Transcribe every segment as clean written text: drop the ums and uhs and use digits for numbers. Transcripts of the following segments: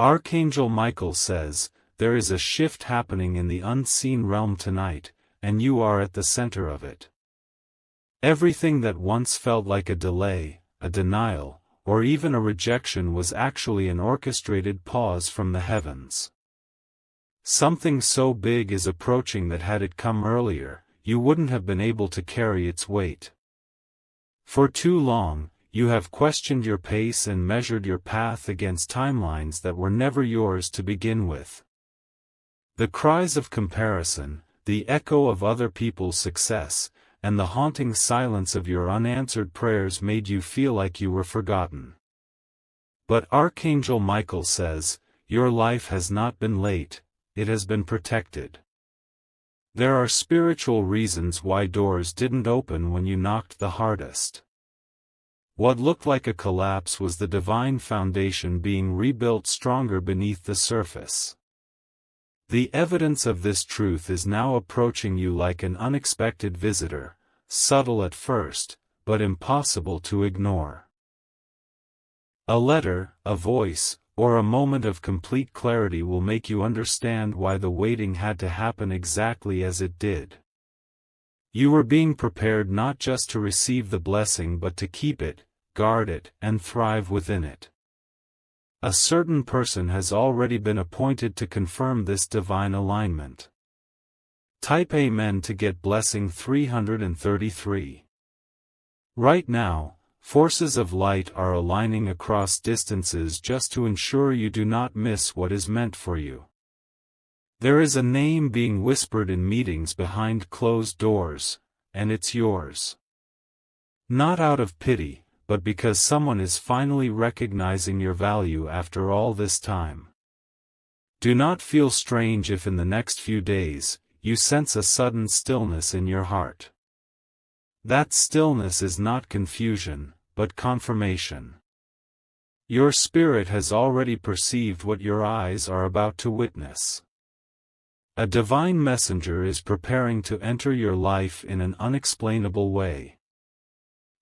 Archangel Michael says, there is a shift happening in the unseen realm tonight, and you are at the center of it. Everything that once felt like a delay, a denial, or even a rejection was actually an orchestrated pause from the heavens. Something so big is approaching that had it come earlier, you wouldn't have been able to carry its weight. For too long, you have questioned your pace and measured your path against timelines that were never yours to begin with. The cries of comparison, the echo of other people's success, and the haunting silence of your unanswered prayers made you feel like you were forgotten. But Archangel Michael says, your life has not been late, it has been protected. There are spiritual reasons why doors didn't open when you knocked the hardest. What looked like a collapse was the divine foundation being rebuilt stronger beneath the surface. The evidence of this truth is now approaching you like an unexpected visitor, subtle at first, but impossible to ignore. A letter, a voice, or a moment of complete clarity will make you understand why the waiting had to happen exactly as it did. You were being prepared not just to receive the blessing but to keep it, guard it, and thrive within it. A certain person has already been appointed to confirm this divine alignment. Type Amen to get blessing 333. Right now, forces of light are aligning across distances just to ensure you do not miss what is meant for you. There is a name being whispered in meetings behind closed doors, and it's yours. Not out of pity, but because someone is finally recognizing your value after all this time. Do not feel strange if in the next few days, you sense a sudden stillness in your heart. That stillness is not confusion, but confirmation. Your spirit has already perceived what your eyes are about to witness. A divine messenger is preparing to enter your life in an unexplainable way.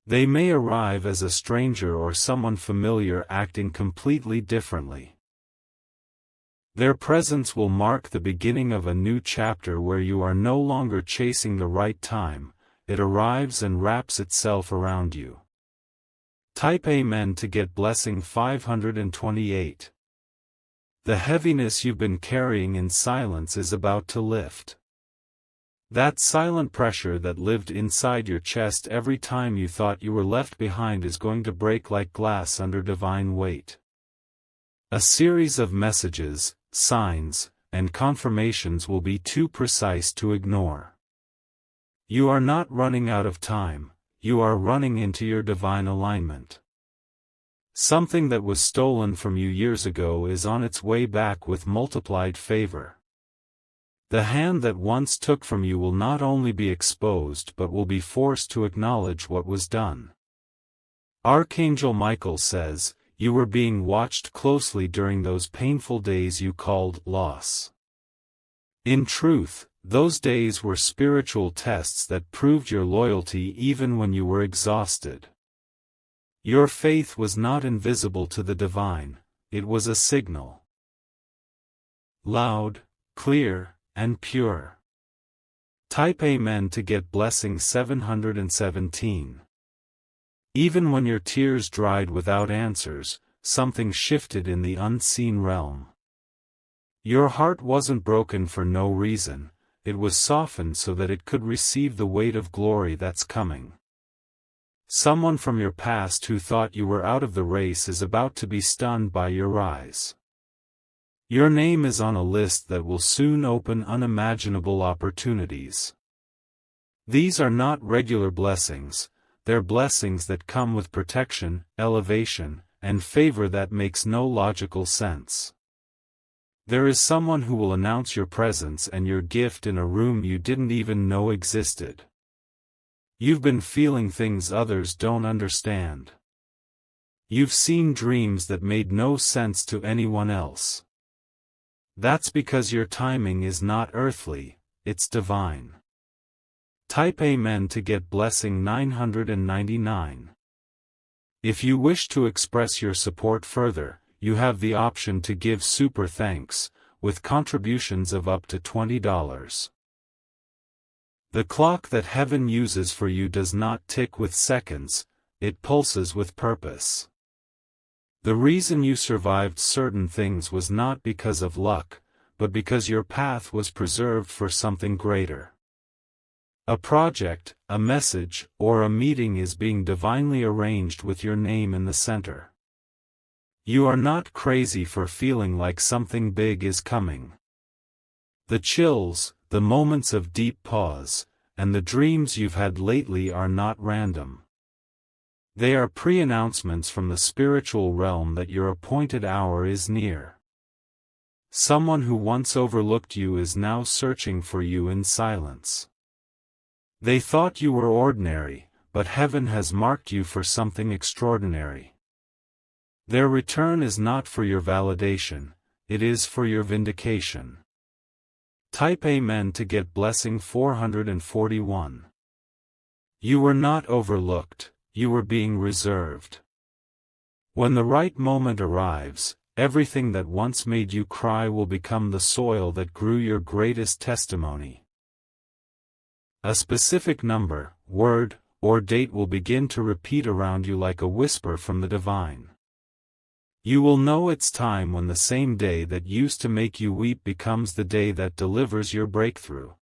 They may arrive as a stranger or someone familiar acting completely differently. Their presence will mark the beginning of a new chapter where you are no longer chasing the right time, it arrives and wraps itself around you. Type Amen to get blessing 528. The heaviness you've been carrying in silence is about to lift. That silent pressure that lived inside your chest every time you thought you were left behind is going to break like glass under divine weight. A series of messages, signs, and confirmations will be too precise to ignore. You are not running out of time, you are running into your divine alignment. Something that was stolen from you years ago is on its way back with multiplied favor. The hand that once took from you will not only be exposed but will be forced to acknowledge what was done. Archangel Michael says, you were being watched closely during those painful days you called loss. In truth, those days were spiritual tests that proved your loyalty even when you were exhausted. Your faith was not invisible to the divine, it was a signal. Loud, clear, and pure. Type Amen to get blessing 717. Even when your tears dried without answers, something shifted in the unseen realm. Your heart wasn't broken for no reason, it was softened so that it could receive the weight of glory that's coming. Someone from your past who thought you were out of the race is about to be stunned by your rise. Your name is on a list that will soon open unimaginable opportunities. These are not regular blessings, they're blessings that come with protection, elevation, and favor that makes no logical sense. There is someone who will announce your presence and your gift in a room you didn't even know existed. You've been feeling things others don't understand. You've seen dreams that made no sense to anyone else. That's because your timing is not earthly, it's divine. Type Amen to get blessing 999. If you wish to express your support further, you have the option to give super thanks, with contributions of up to $20. The clock that heaven uses for you does not tick with seconds, it pulses with purpose. The reason you survived certain things was not because of luck, but because your path was preserved for something greater. A project, a message, or a meeting is being divinely arranged with your name in the center. You are not crazy for feeling like something big is coming. The chills, the moments of deep pause, and the dreams you've had lately are not random. They are pre-announcements from the spiritual realm that your appointed hour is near. Someone who once overlooked you is now searching for you in silence. They thought you were ordinary, but heaven has marked you for something extraordinary. Their return is not for your validation, it is for your vindication. Type Amen to get blessing 441. You were not overlooked, you were being reserved. When the right moment arrives, everything that once made you cry will become the soil that grew your greatest testimony. A specific number, word, or date will begin to repeat around you like a whisper from the divine. You will know it's time when the same day that used to make you weep becomes the day that delivers your breakthrough.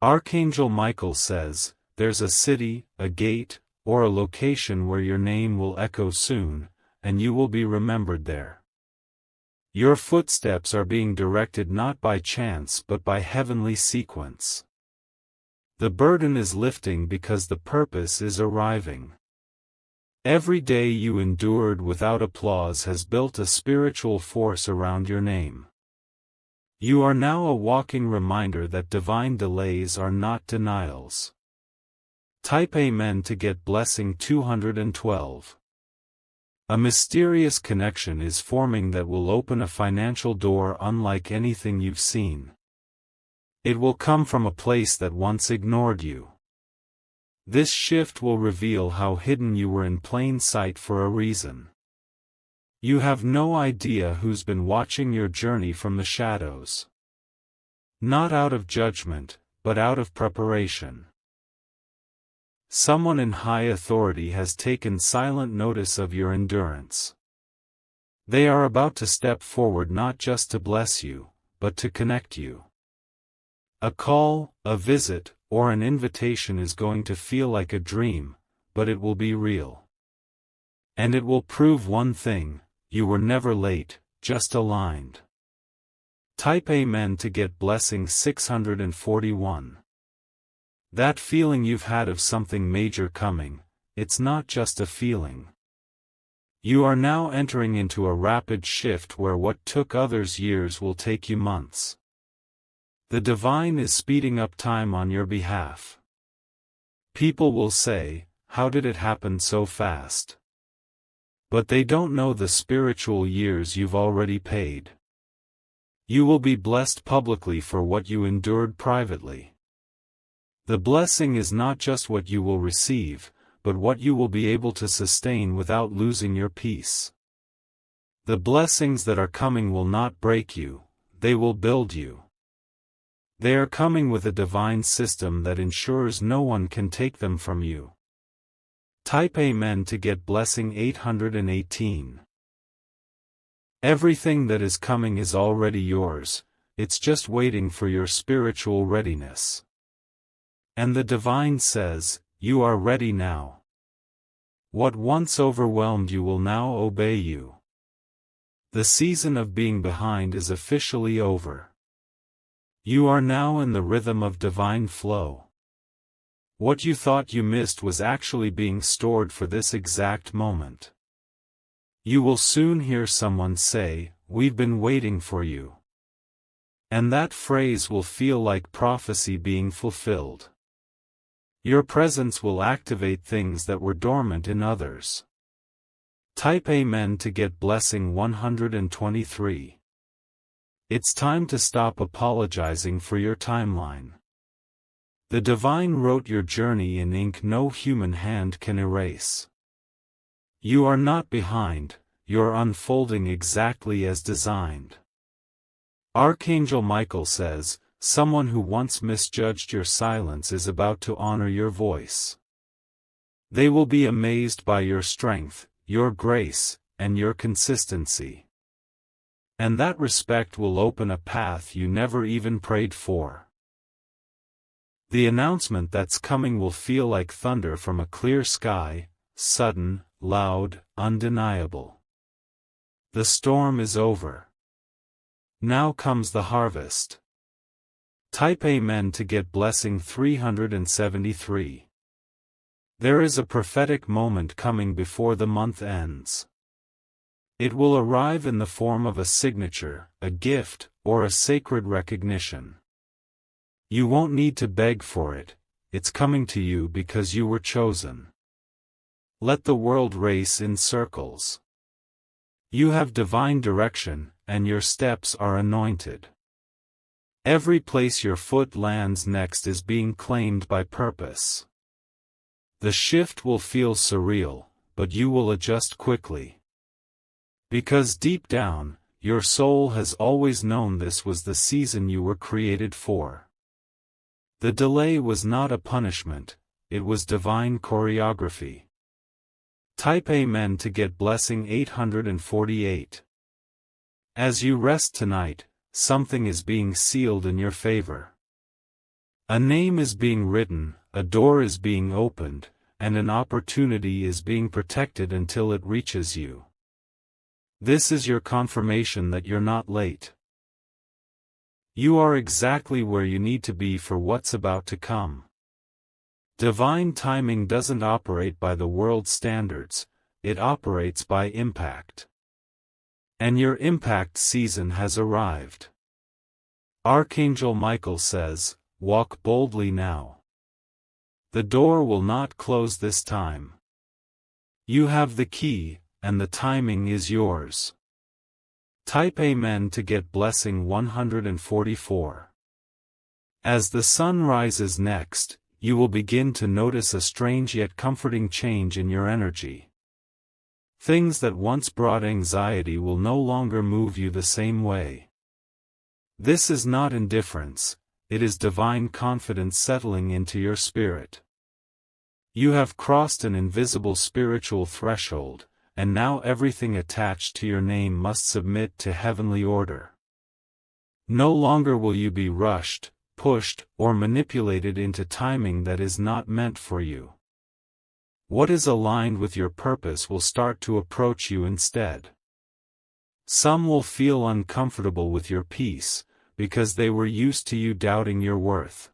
Archangel Michael says, there's a city, a gate, or a location where your name will echo soon, and you will be remembered there. Your footsteps are being directed not by chance but by heavenly sequence. The burden is lifting because the purpose is arriving. Every day you endured without applause has built a spiritual force around your name. You are now a walking reminder that divine delays are not denials. Type Amen to get blessing 212. A mysterious connection is forming that will open a financial door unlike anything you've seen. It will come from a place that once ignored you. This shift will reveal how hidden you were in plain sight for a reason. You have no idea who's been watching your journey from the shadows. Not out of judgment, but out of preparation. Someone in high authority has taken silent notice of your endurance. They are about to step forward not just to bless you, but to connect you. A call, a visit, or an invitation is going to feel like a dream, but it will be real. And it will prove one thing, you were never late, just aligned. Type Amen to get blessing 641. That feeling you've had of something major coming, it's not just a feeling. You are now entering into a rapid shift where what took others years will take you months. The divine is speeding up time on your behalf. People will say, how did it happen so fast? But they don't know the spiritual years you've already paid. You will be blessed publicly for what you endured privately. The blessing is not just what you will receive, but what you will be able to sustain without losing your peace. The blessings that are coming will not break you, they will build you. They are coming with a divine system that ensures no one can take them from you. Type Amen to get blessing 818. Everything that is coming is already yours, it's just waiting for your spiritual readiness. And the divine says, you are ready now. What once overwhelmed you will now obey you. The season of being behind is officially over. You are now in the rhythm of divine flow. What you thought you missed was actually being stored for this exact moment. You will soon hear someone say, we've been waiting for you. And that phrase will feel like prophecy being fulfilled. Your presence will activate things that were dormant in others. Type Amen to get blessing 123. It's time to stop apologizing for your timeline. The divine wrote your journey in ink no human hand can erase. You are not behind, you're unfolding exactly as designed. Archangel Michael says, someone who once misjudged your silence is about to honor your voice. They will be amazed by your strength, your grace, and your consistency. And that respect will open a path you never even prayed for. The announcement that's coming will feel like thunder from a clear sky, sudden, loud, undeniable. The storm is over. Now comes the harvest. Type Amen to get blessing 373. There is a prophetic moment coming before the month ends. It will arrive in the form of a signature, a gift, or a sacred recognition. You won't need to beg for it, it's coming to you because you were chosen. Let the world race in circles. You have divine direction, and your steps are anointed. Every place your foot lands next is being claimed by purpose. The shift will feel surreal, but you will adjust quickly. Because deep down, your soul has always known this was the season you were created for. The delay was not a punishment, it was divine choreography. Type Amen to get blessing 848. As you rest tonight, something is being sealed in your favor. A name is being written, a door is being opened, and an opportunity is being protected until it reaches you. This is your confirmation that you're not late. You are exactly where you need to be for what's about to come. Divine timing doesn't operate by the world's standards, it operates by impact. And your impact season has arrived. Archangel Michael says, walk boldly now. The door will not close this time. You have the key, and the timing is yours. Type Amen to get blessing 144. As the sun rises next, you will begin to notice a strange yet comforting change in your energy. Things that once brought anxiety will no longer move you the same way. This is not indifference, it is divine confidence settling into your spirit. You have crossed an invisible spiritual threshold, and now everything attached to your name must submit to heavenly order. No longer will you be rushed, pushed, or manipulated into timing that is not meant for you. What is aligned with your purpose will start to approach you instead. Some will feel uncomfortable with your peace, because they were used to you doubting your worth.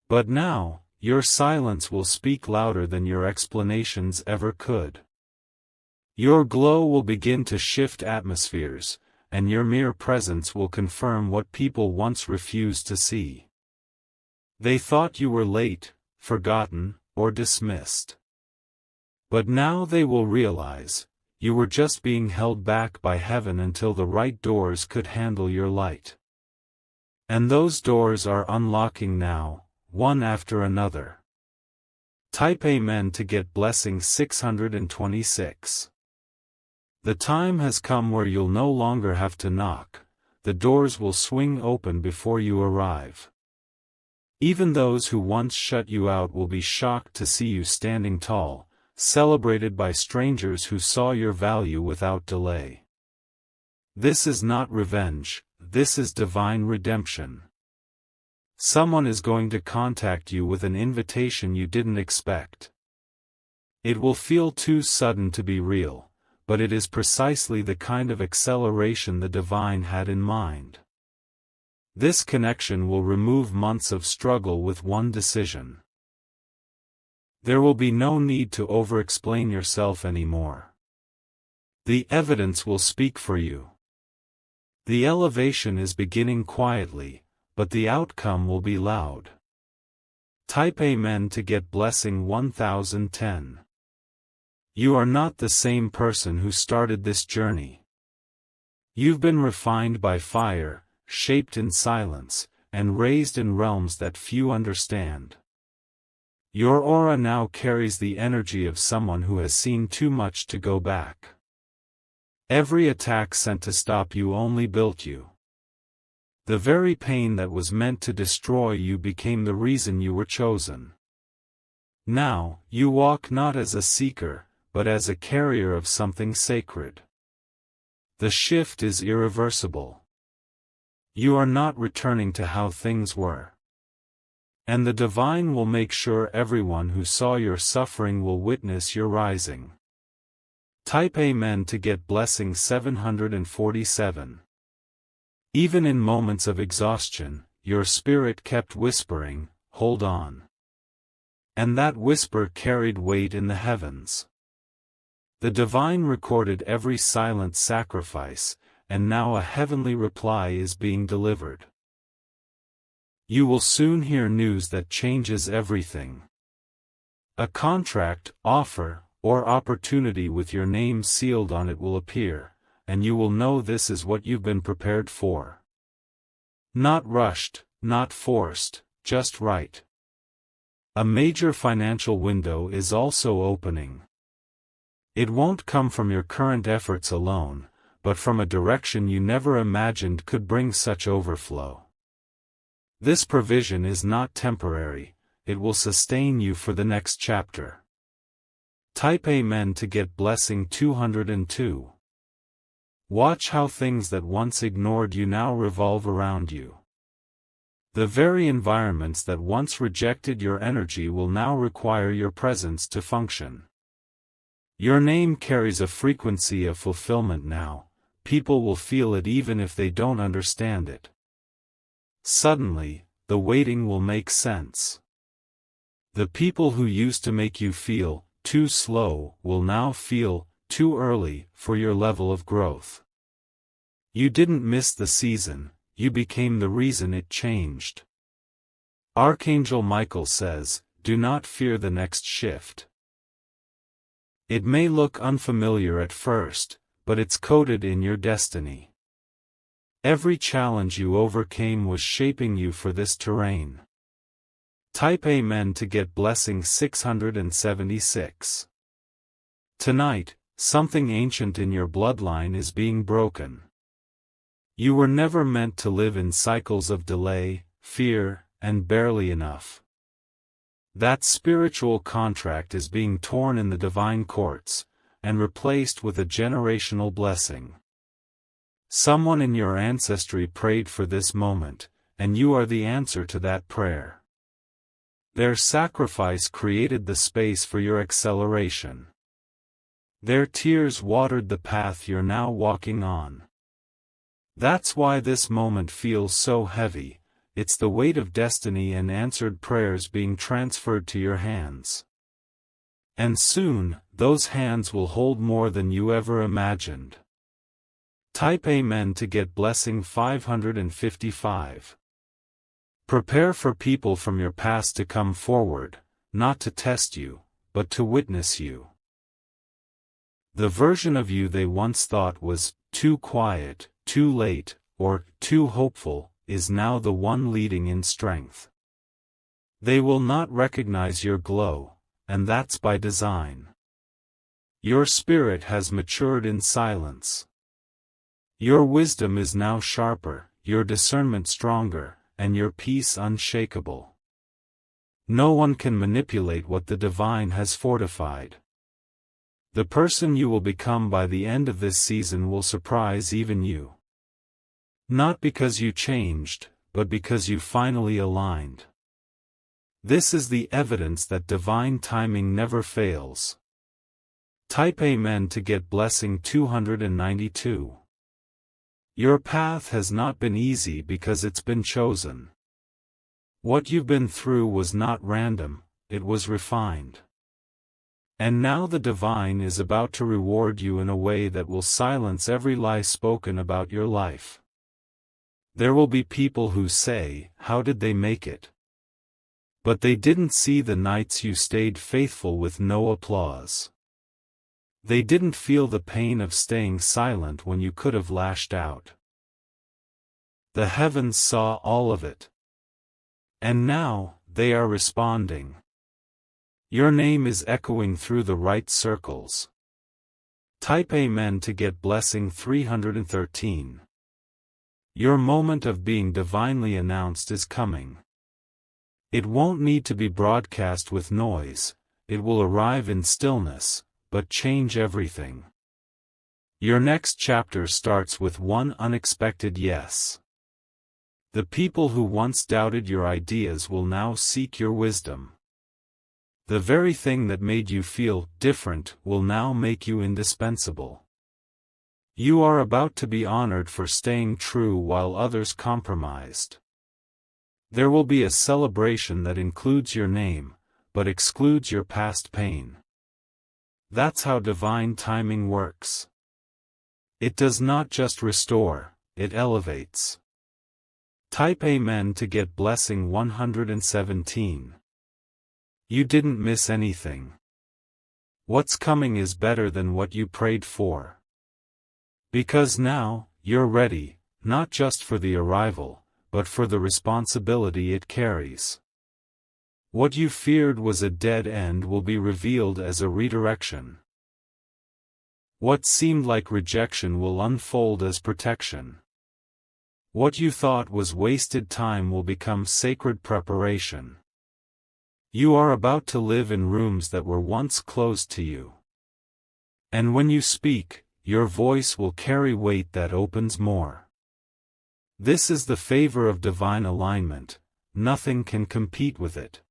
But now, your silence will speak louder than your explanations ever could. Your glow will begin to shift atmospheres, and your mere presence will confirm what people once refused to see. They thought you were late, forgotten, or dismissed. But now they will realize, you were just being held back by heaven until the right doors could handle your light. And those doors are unlocking now, one after another. Type Amen to get blessing 626. The time has come where you'll no longer have to knock, the doors will swing open before you arrive. Even those who once shut you out will be shocked to see you standing tall, celebrated by strangers who saw your value without delay. This is not revenge, this is divine redemption. Someone is going to contact you with an invitation you didn't expect. It will feel too sudden to be real, but it is precisely the kind of acceleration the divine had in mind. This connection will remove months of struggle with one decision. There will be no need to over-explain yourself anymore. The evidence will speak for you. The elevation is beginning quietly, but the outcome will be loud. Type Amen to get blessing 1010. You are not the same person who started this journey. You've been refined by fire, shaped in silence, and raised in realms that few understand. Your aura now carries the energy of someone who has seen too much to go back. Every attack sent to stop you only built you. The very pain that was meant to destroy you became the reason you were chosen. Now, you walk not as a seeker, but as a carrier of something sacred. The shift is irreversible. You are not returning to how things were. And the divine will make sure everyone who saw your suffering will witness your rising. Type Amen to get blessing 747. Even in moments of exhaustion, your spirit kept whispering, "Hold on." And that whisper carried weight in the heavens. The divine recorded every silent sacrifice, and now a heavenly reply is being delivered. You will soon hear news that changes everything. A contract, offer, or opportunity with your name sealed on it will appear, and you will know this is what you've been prepared for. Not rushed, not forced, just right. A major financial window is also opening. It won't come from your current efforts alone, but from a direction you never imagined could bring such overflow. This provision is not temporary, it will sustain you for the next chapter. Type Amen to get blessing 202. Watch how things that once ignored you now revolve around you. The very environments that once rejected your energy will now require your presence to function. Your name carries a frequency of fulfillment now, people will feel it even if they don't understand it. Suddenly, the waiting will make sense. The people who used to make you feel too slow will now feel too early for your level of growth. You didn't miss the season, you became the reason it changed. Archangel Michael says, "Do not fear the next shift." It may look unfamiliar at first, but it's coded in your destiny. Every challenge you overcame was shaping you for this terrain. Type Amen to get blessing 676. Tonight, something ancient in your bloodline is being broken. You were never meant to live in cycles of delay, fear, and barely enough. That spiritual contract is being torn in the divine courts, and replaced with a generational blessing. Someone in your ancestry prayed for this moment, and you are the answer to that prayer. Their sacrifice created the space for your acceleration. Their tears watered the path you're now walking on. That's why this moment feels so heavy. It's the weight of destiny and answered prayers being transferred to your hands. And soon, those hands will hold more than you ever imagined. Type Amen to get blessing 555. Prepare for people from your past to come forward, not to test you, but to witness you. The version of you they once thought was too quiet, too late, or too hopeful, is now the one leading in strength. They will not recognize your glow, and that's by design. Your spirit has matured in silence. Your wisdom is now sharper, your discernment stronger, and your peace unshakable. No one can manipulate what the divine has fortified. The person you will become by the end of this season will surprise even you. Not because you changed, but because you finally aligned. This is the evidence that divine timing never fails. Type Amen to get blessing 292. Your path has not been easy because it's been chosen. What you've been through was not random, it was refined. And now the divine is about to reward you in a way that will silence every lie spoken about your life. There will be people who say, "How did they make it?" But they didn't see the nights you stayed faithful with no applause. They didn't feel the pain of staying silent when you could have lashed out. The heavens saw all of it. And now, they are responding. Your name is echoing through the right circles. Type Amen to get blessing 313. Your moment of being divinely announced is coming. It won't need to be broadcast with noise, it will arrive in stillness, but change everything. Your next chapter starts with one unexpected yes. The people who once doubted your ideas will now seek your wisdom. The very thing that made you feel different will now make you indispensable. You are about to be honored for staying true while others compromised. There will be a celebration that includes your name, but excludes your past pain. That's how divine timing works. It does not just restore, it elevates. Type Amen to get blessing 117. You didn't miss anything. What's coming is better than what you prayed for. Because now, you're ready, not just for the arrival, but for the responsibility it carries. What you feared was a dead end will be revealed as a redirection. What seemed like rejection will unfold as protection. What you thought was wasted time will become sacred preparation. You are about to live in rooms that were once closed to you. And when you speak, your voice will carry weight that opens more. This is the favor of divine alignment, nothing can compete with it.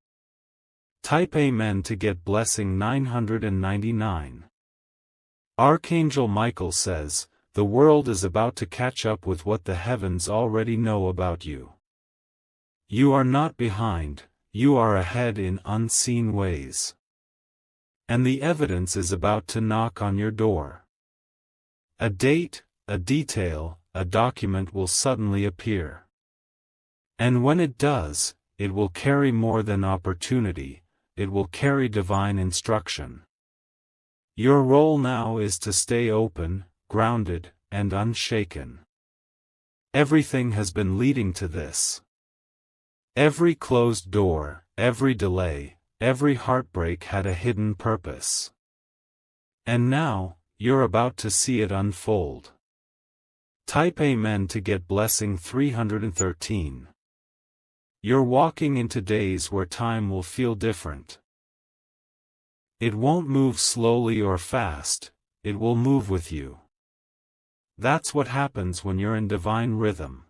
Type Amen to get blessing 999. Archangel Michael says, the world is about to catch up with what the heavens already know about you. You are not behind, you are ahead in unseen ways. And the evidence is about to knock on your door. A date, a detail, a document will suddenly appear. And when it does, it will carry more than opportunity, it will carry divine instruction. Your role now is to stay open, grounded, and unshaken. Everything has been leading to this. Every closed door, every delay, every heartbreak had a hidden purpose. And now, you're about to see it unfold. Type Amen to get blessing 313. You're walking into days where time will feel different. It won't move slowly or fast, it will move with you. That's what happens when you're in divine rhythm.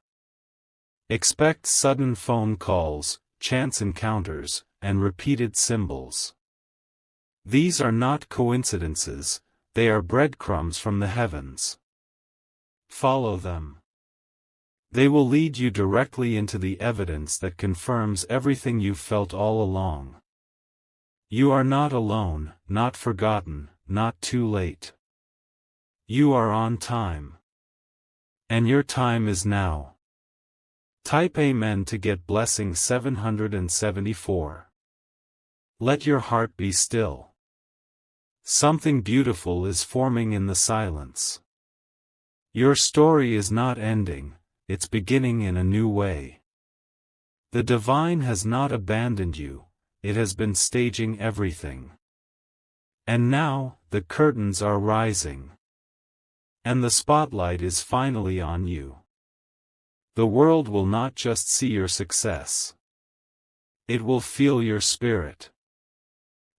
Expect sudden phone calls, chance encounters, and repeated symbols. These are not coincidences, they are breadcrumbs from the heavens. Follow them. They will lead you directly into the evidence that confirms everything you've felt all along. You are not alone, not forgotten, not too late. You are on time. And your time is now. Type Amen to get blessing 774. Let your heart be still. Something beautiful is forming in the silence. Your story is not ending, it's beginning in a new way. The divine has not abandoned you, it has been staging everything. And now, the curtains are rising. And the spotlight is finally on you. The world will not just see your success. It will feel your spirit.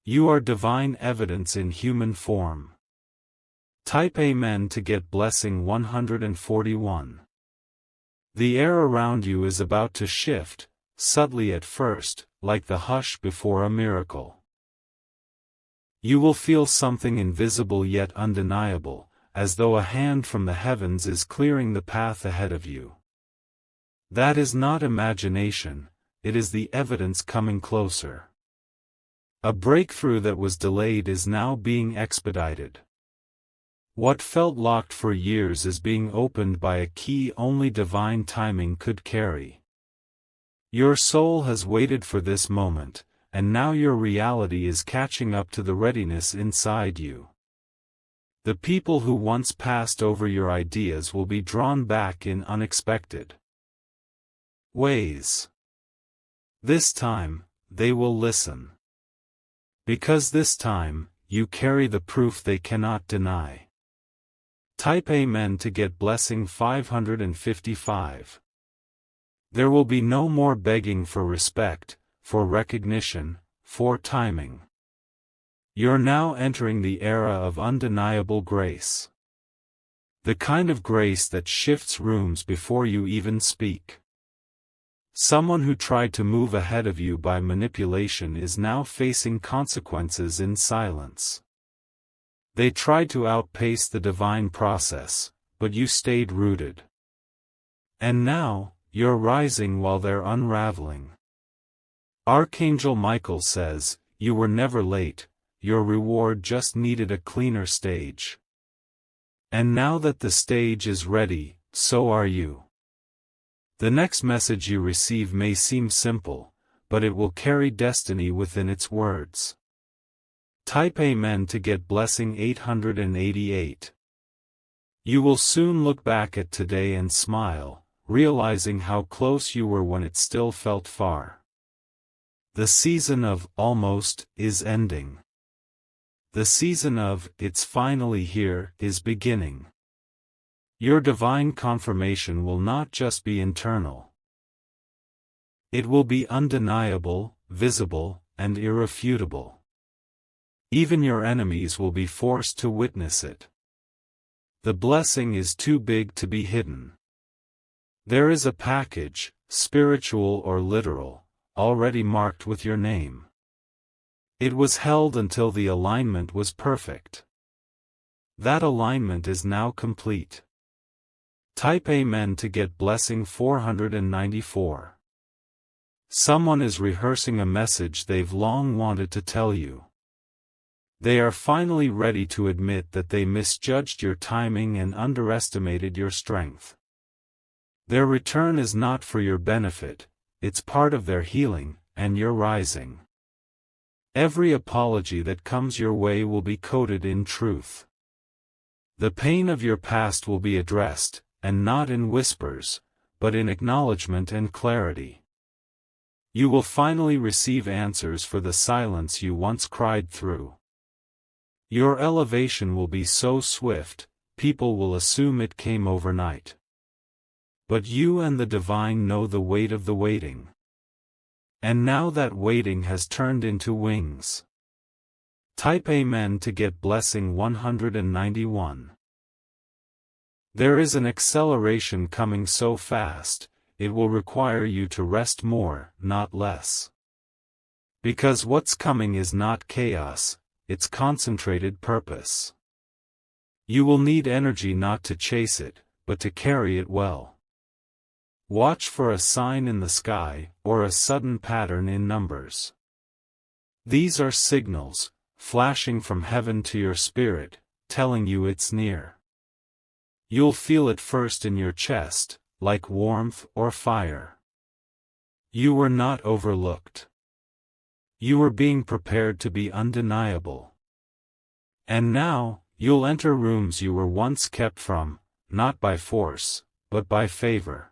You are divine evidence in human form. Type Amen to get blessing 141. The air around you is about to shift, subtly at first, like the hush before a miracle. You will feel something invisible yet undeniable, as though a hand from the heavens is clearing the path ahead of you. That is not imagination, it is the evidence coming closer. A breakthrough that was delayed is now being expedited. What felt locked for years is being opened by a key only divine timing could carry. Your soul has waited for this moment, and now your reality is catching up to the readiness inside you. The people who once passed over your ideas will be drawn back in unexpected ways. This time, they will listen. Because this time, you carry the proof they cannot deny. Type Amen to get blessing 555. There will be no more begging for respect, for recognition, for timing. You're now entering the era of undeniable grace. The kind of grace that shifts rooms before you even speak. Someone who tried to move ahead of you by manipulation is now facing consequences in silence. They tried to outpace the divine process, but you stayed rooted. And now, you're rising while they're unraveling. Archangel Michael says, "You were never late, your reward just needed a cleaner stage. And now that the stage is ready, so are you." The next message you receive may seem simple, but it will carry destiny within its words. Type Amen to get blessing 888. You will soon look back at today and smile, realizing how close you were when it still felt far. The season of almost is ending. The season of it's finally here is beginning. Your divine confirmation will not just be internal. It will be undeniable, visible, and irrefutable. Even your enemies will be forced to witness it. The blessing is too big to be hidden. There is a package, spiritual or literal, already marked with your name. It was held until the alignment was perfect. That alignment is now complete. Type Amen to get blessing 494. Someone is rehearsing a message they've long wanted to tell you. They are finally ready to admit that they misjudged your timing and underestimated your strength. Their return is not for your benefit, it's part of their healing, and you're rising. Every apology that comes your way will be coated in truth. The pain of your past will be addressed, and not in whispers, but in acknowledgement and clarity. You will finally receive answers for the silence you once cried through. Your elevation will be so swift, people will assume it came overnight. But you and the divine know the weight of the waiting. And now that waiting has turned into wings. Type Amen to get blessing 191. There is an acceleration coming so fast, it will require you to rest more, not less. Because what's coming is not chaos, it's concentrated purpose. You will need energy not to chase it, but to carry it well. Watch for a sign in the sky, or a sudden pattern in numbers. These are signals, flashing from heaven to your spirit, telling you it's near. You'll feel it first in your chest, like warmth or fire. You were not overlooked. You were being prepared to be undeniable. And now, you'll enter rooms you were once kept from, not by force, but by favor.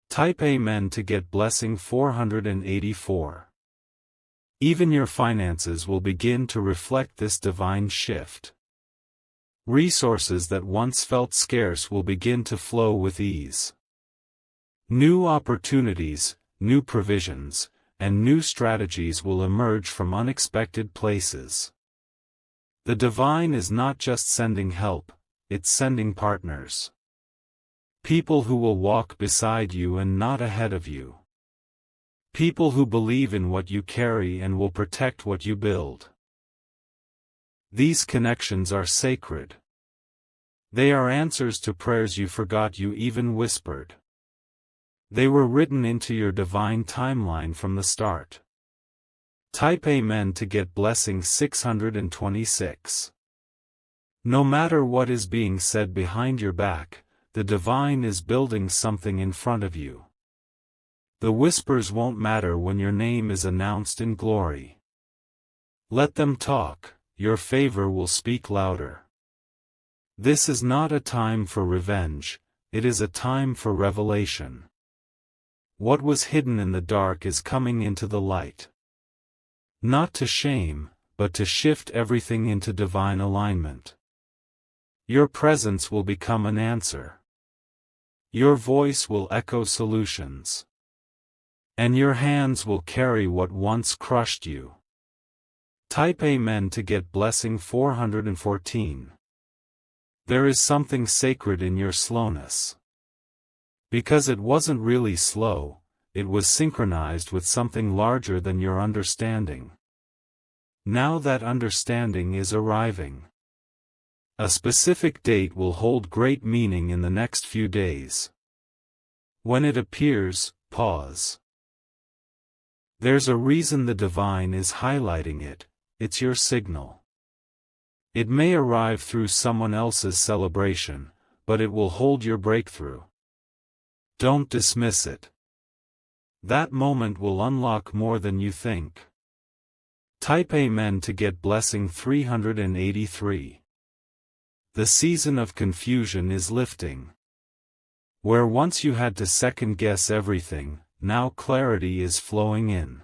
Type Amen to get blessing 484. Even your finances will begin to reflect this divine shift. Resources that once felt scarce will begin to flow with ease. New opportunities, new provisions, and new strategies will emerge from unexpected places. The divine is not just sending help, it's sending partners. People who will walk beside you and not ahead of you. People who believe in what you carry and will protect what you build. These connections are sacred. They are answers to prayers you forgot you even whispered. They were written into your divine timeline from the start. Type Amen to get blessing 626. No matter what is being said behind your back, the divine is building something in front of you. The whispers won't matter when your name is announced in glory. Let them talk, your favor will speak louder. This is not a time for revenge, it is a time for revelation. What was hidden in the dark is coming into the light. Not to shame, but to shift everything into divine alignment. Your presence will become an answer. Your voice will echo solutions. And your hands will carry what once crushed you. Type Amen to get blessing 414. There is something sacred in your slowness. Because it wasn't really slow, it was synchronized with something larger than your understanding. Now that understanding is arriving. A specific date will hold great meaning in the next few days. When it appears, pause. There's a reason the divine is highlighting it. It's your signal. It may arrive through someone else's celebration, but it will hold your breakthrough. Don't dismiss it. That moment will unlock more than you think. Type Amen to get blessing 383. The season of confusion is lifting. Where once you had to second-guess everything, now clarity is flowing in.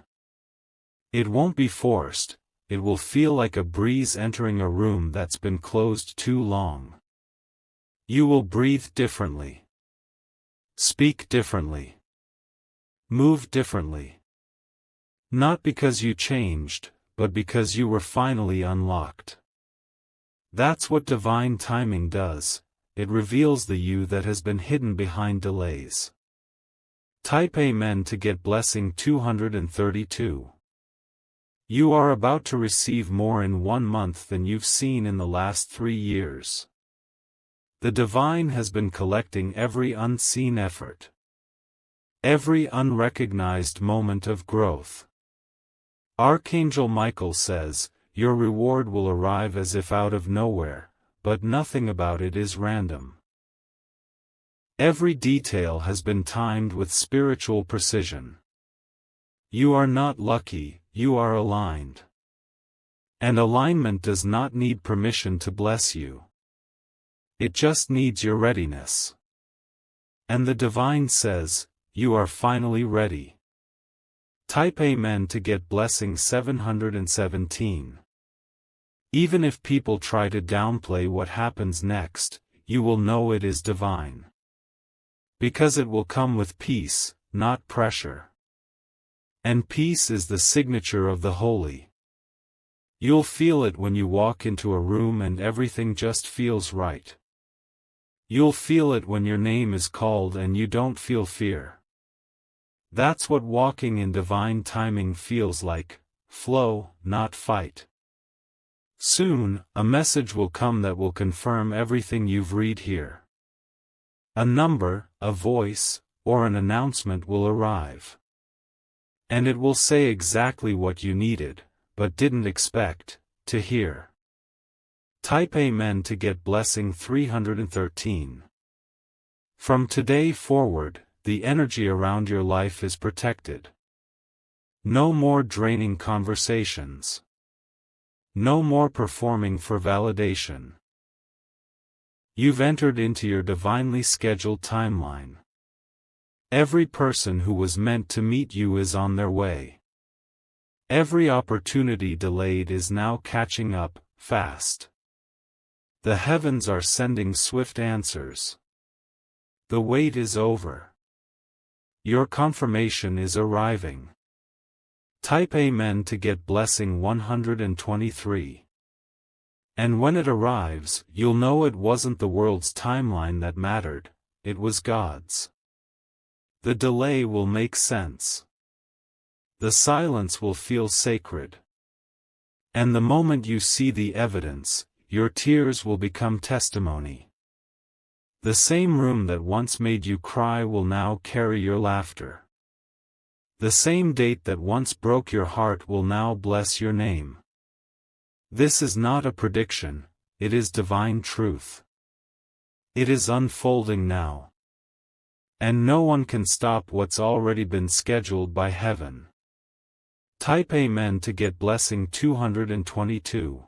It won't be forced. It will feel like a breeze entering a room that's been closed too long. You will breathe differently. Speak differently. Move differently. Not because you changed, but because you were finally unlocked. That's what divine timing does. It reveals the you that has been hidden behind delays. Type Amen to get blessing 232. You are about to receive more in 1 month than you've seen in the last 3 years. The divine has been collecting every unseen effort. Every unrecognized moment of growth. Archangel Michael says, your reward will arrive as if out of nowhere, but nothing about it is random. Every detail has been timed with spiritual precision. You are not lucky, you are aligned. And alignment does not need permission to bless you. It just needs your readiness. And the divine says, you are finally ready. Type Amen to get blessing 717. Even if people try to downplay what happens next, you will know it is divine. Because it will come with peace, not pressure. And peace is the signature of the holy. You'll feel it when you walk into a room and everything just feels right. You'll feel it when your name is called and you don't feel fear. That's what walking in divine timing feels like, flow, not fight. Soon, a message will come that will confirm everything you've read here. A number, a voice, or an announcement will arrive. And it will say exactly what you needed, but didn't expect, to hear. Type Amen to get blessing 313. From today forward, the energy around your life is protected. No more draining conversations. No more performing for validation. You've entered into your divinely scheduled timeline. Every person who was meant to meet you is on their way. Every opportunity delayed is now catching up, fast. The heavens are sending swift answers. The wait is over. Your confirmation is arriving. Type Amen to get blessing 123. And when it arrives, you'll know it wasn't the world's timeline that mattered, it was God's. The delay will make sense. The silence will feel sacred. And the moment you see the evidence, your tears will become testimony. The same room that once made you cry will now carry your laughter. The same date that once broke your heart will now bless your name. This is not a prediction, it is divine truth. It is unfolding now. And no one can stop what's already been scheduled by heaven. Type Amen to get blessing 222.